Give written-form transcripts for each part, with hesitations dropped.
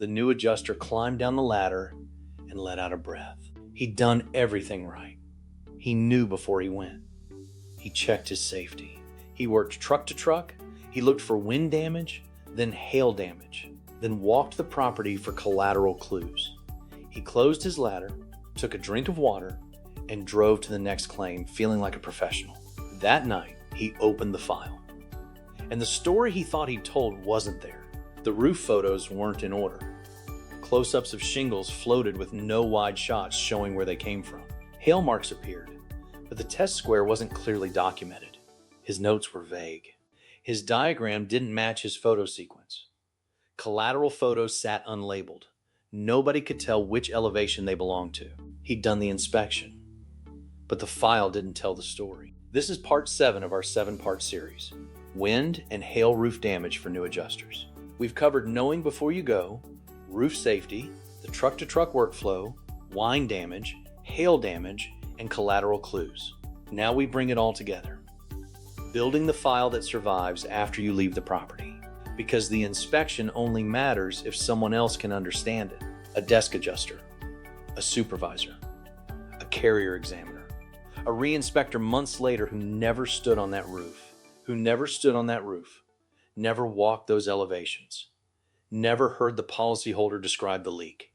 The new adjuster climbed down the ladder and let out a breath. He'd done everything right. He knew before he went. He checked his safety. He worked truck to truck. He looked for wind damage, then hail damage, then walked the property for collateral clues. He closed his ladder, took a drink of water, and drove to the next claim feeling like a professional. That night, he opened the file. And the story he thought he'd told wasn't there. The roof photos weren't in order. Close-ups of shingles floated with no wide shots showing where they came from. Hail marks appeared, but the test square wasn't clearly documented. His notes were vague. His diagram didn't match his photo sequence. Collateral photos sat unlabeled. Nobody could tell which elevation they belonged to. He'd done the inspection, but the file didn't tell the story. This is part 7 of our 7-part series, Wind and Hail Roof Damage for New Adjusters. We've covered knowing before you go, roof safety, the truck-to-truck workflow, wind damage, hail damage, and collateral clues. Now we bring it all together. Building the file that survives after you leave the property. Because the inspection only matters if someone else can understand it. A desk adjuster, a supervisor, a carrier examiner, a re-inspector months later who never stood on that roof, never walked those elevations, never heard the policyholder describe the leak.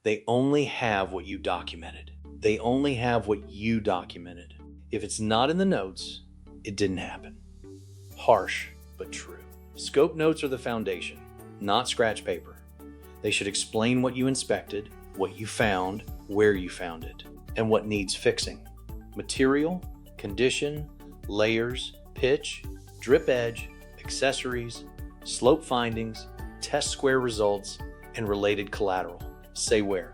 They only have what you documented. If it's not in the notes, it didn't happen. Harsh, but true. Scope notes are the foundation, not scratch paper. They should explain what you inspected, what you found, where you found it, and what needs fixing. Material, condition, layers, pitch, drip edge, accessories, slope findings, test square results, and related collateral. Say where.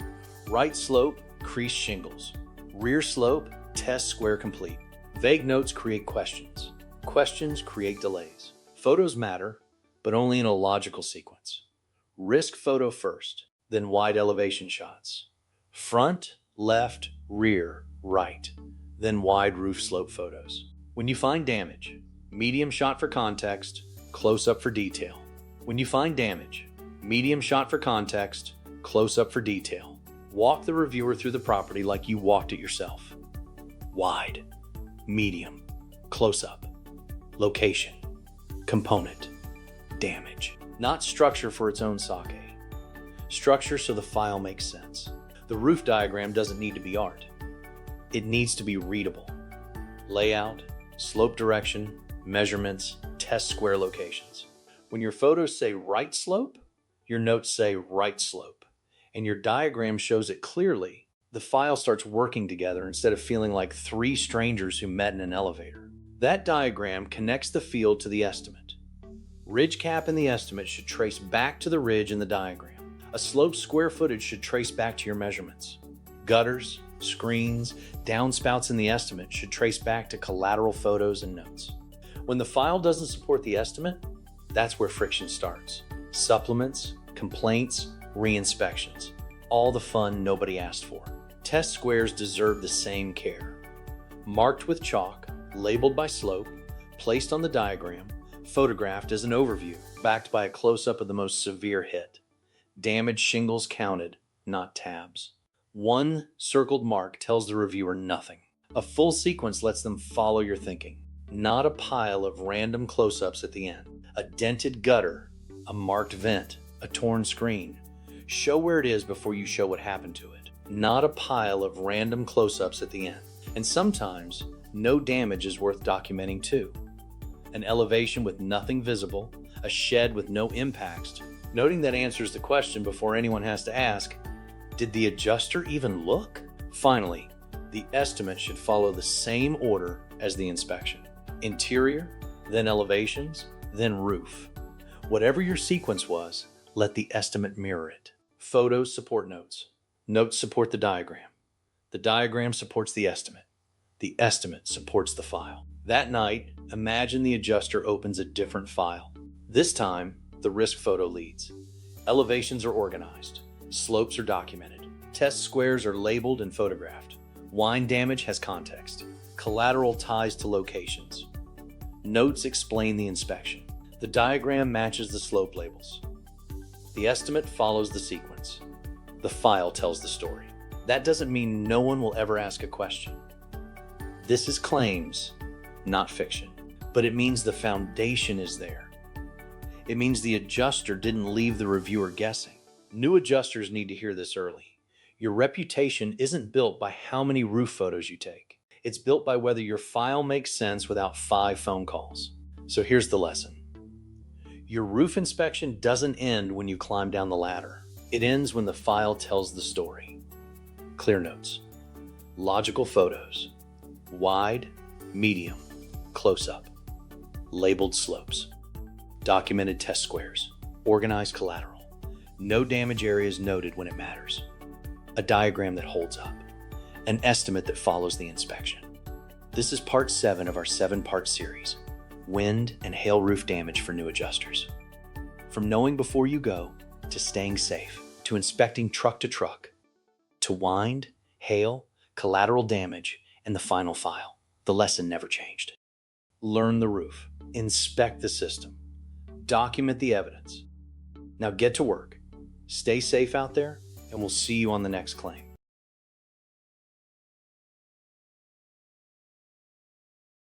Right slope, creased shingles. Rear slope, test square complete. Vague notes create questions. Questions create delays. Photos matter, but only in a logical sequence. Risk photo first, then wide elevation shots. Front, left, rear, right, then wide roof slope photos. When you find damage, medium shot for context, close up for detail. Close up for detail. Walk the reviewer through the property like you walked it yourself. Wide, medium, close up, location, component, damage. Not structure for its own sake. Structure so the file makes sense. The roof diagram doesn't need to be art. It needs to be readable. Layout, slope direction, measurements, test square locations. When your photos say right slope, your notes say right slope, and your diagram shows it clearly, the file starts working together instead of feeling like 3 strangers who met in an elevator. That diagram connects the field to the estimate. Ridge cap in the estimate should trace back to the ridge in the diagram. A slope square footage should trace back to your measurements. Gutters, screens, downspouts in the estimate should trace back to collateral photos and notes. When the file doesn't support the estimate, that's where friction starts. Supplements, complaints, re-inspections. All the fun nobody asked for. Test squares deserve the same care. Marked with chalk, labeled by slope, placed on the diagram, photographed as an overview, backed by a close-up of the most severe hit. Damaged shingles counted, not tabs. One circled mark tells the reviewer nothing. A full sequence lets them follow your thinking, not a pile of random close-ups at the end. A dented gutter, a marked vent, a torn screen. Show where it is before you show what happened to it, not a pile of random close-ups at the end. And sometimes, no damage is worth documenting too. An elevation with nothing visible, a shed with no impacts. Noting that answers the question before anyone has to ask, did the adjuster even look? Finally, the estimate should follow the same order as the inspection. Interior, then elevations, then roof. Whatever your sequence was, let the estimate mirror it. Photos support notes. Notes support the diagram. The diagram supports the estimate. The estimate supports the file. That night, imagine the adjuster opens a different file. This time, the risk photo leads. Elevations are organized. Slopes are documented. Test squares are labeled and photographed. Wind damage has context. Collateral ties to locations. Notes explain the inspection. The diagram matches the slope labels. The estimate follows the sequence. The file tells the story. That doesn't mean no one will ever ask a question. This is claims, not fiction. But it means the foundation is there. It means the adjuster didn't leave the reviewer guessing. New adjusters need to hear this early. Your reputation isn't built by how many roof photos you take. It's built by whether your file makes sense without 5 phone calls. So here's the lesson. Your roof inspection doesn't end when you climb down the ladder. It ends when the file tells the story. Clear notes. Logical photos. Wide, medium, close-up. Labeled slopes. Documented test squares. Organized collateral. No damage areas noted when it matters. A diagram that holds up. An estimate that follows the inspection. This is part 7 of our 7-part series, Wind and Hail Roof Damage for New Adjusters. From knowing before you go, to staying safe, to inspecting truck to truck, to wind, hail, collateral damage, and the final file, the lesson never changed. Learn the roof, inspect the system, document the evidence. Now get to work. Stay safe out there, and we'll see you on the next claim.